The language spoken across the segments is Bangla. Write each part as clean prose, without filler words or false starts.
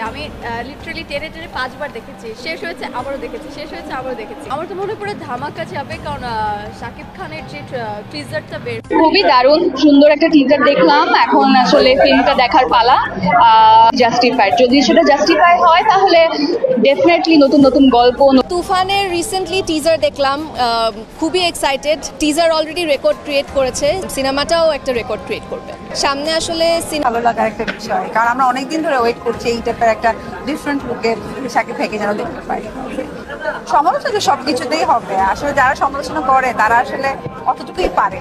আমি লিটারালি টেনে টেনে 5 বার দেখেছি, শেষ হয়েছে আবারও দেখেছি, শেষ হয়েছে আবারও দেখেছি। আমার তো মনে পড়ে ধামাকা যাবে, কারণ শাকিব খানের যে টিজারটা বের, খুবই দারুণ সুন্দর একটা টিজার দেখলাম। এখন আসলে ফিল্মটা দেখার পালা। জাস্টিফাইড, যদি সেটা জাস্টিফাই হয় তাহলে ডেফিনেটলি নতুন নতুন গল্প। তুফানের রিসেন্টলি টিজার দেখলাম, খুবই excited. Teaser already record create করেছে, সিনেমাটাও একটা রেকর্ড ক্রিয়েট করবে সামনে। আসলে ভালো লাগার একটা বিষয়, কারণ আমরা অনেকদিন ধরে ওয়েট করছি এই টাইপের একটা ডিফারেন্ট লুকে শাকিব ভাইকে যেন দেখতে পাই। সমালোচনা সবকিছুতেই হবে, আসলে যারা সমালোচনা করে তারা আসলে অতটুকুই পারে।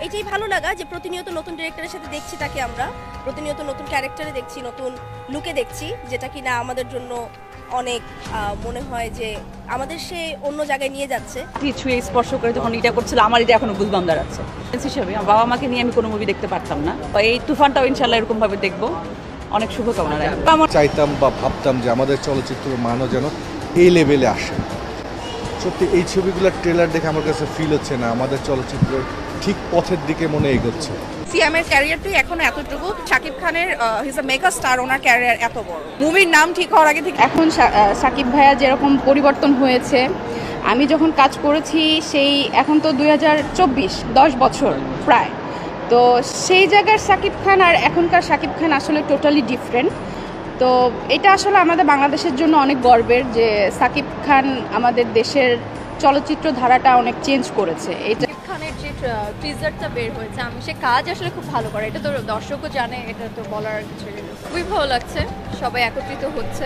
এটাই ভালো লাগা যে প্রতিনিয়ত নতুন ডিরেক্টরের সাথে দেখছি তাকে, আমরা প্রতিনিয়ত নতুন ক্যারেক্টারে দেখছি, নতুন লুকে দেখছি, যেটা কিনা আমাদের জন্য অনেক মনে হয় যে আমাদের সে অন্য জায়গায় নিয়ে যাচ্ছে। কিছু স্পর্শ করে যখন এটা করছিল, আমার এটা এখনো গুজবাম দাঁড়াচ্ছে। হিসেবে বাবা মাকে নিয়ে আমি কোনো মুভি দেখতে পারতাম না, এই তুফানটাও ইনশাল্লাহ এরকম ভাবে দেখবো। অনেক শুভকামনা রাখবো। চাইতাম বা ভাবতাম যে আমাদের চলচ্চিত্রের মানও যেন এই লেভেলে আসে। সত্যি এই ছবিগুলোর ট্রেলার দেখে আমার কাছে ফিল হচ্ছে না আমাদের চলচ্চিত্র ঠিক পথের দিকে মনে এগোচ্ছে। সিএমের ক্যারিয়ারটাই এখন এতটুকু, শাকিব খানের হিজ আ মেগা স্টার, ওনার ক্যারিয়ার এত বড়। মুভির নাম ঠিক হওয়ার আগে থেকে এখন শাকিব ভাইয়া যেরকম পরিবর্তন হয়েছে, আমি যখন কাজ করেছি সেই এখন তো 2024, 10 বছর প্রায়। তো সেই জায়গার শাকিব খান আর এখনকার শাকিব খান আসলে টোটালি ডিফারেন্ট। তো এটা আসলে আমাদের বাংলাদেশের জন্য অনেক গর্বের যে শাকিব খান আমাদের দেশের চলচ্চিত্র ধারাটা অনেক চেঞ্জ করেছে। এটা শাকিব খানের যে টিজারটা বের হয়েছে, আমি সে কাজ আসলে খুব ভালো করে, এটা তো দর্শকও জানে, এটা তো বলার কিছু নেই। খুবই ভালো লাগছে, সবাই একত্রিত হচ্ছে।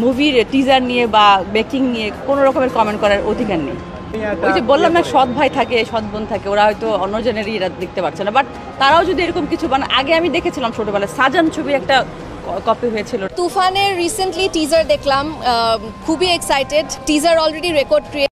মুভির টিজার নিয়ে বা বেকিং নিয়ে কোনো রকমের কমেন্ট করার অধিকার নেই। ওই যে বললাম না, সৎ ভাই থাকে, সৎ বোন থাকে, ওরা হয়তো অন্য জনেরই এরা দেখতে পারছে না, বাট তারাও যদি এরকম কিছু আগে আমি দেখেছিলাম ছোটবেলায় সাজান ছবি একটা কপি হয়েছিল। তুফানের রিসেন্টলি টিজার দেখলাম, খুবই excited. Teaser already record create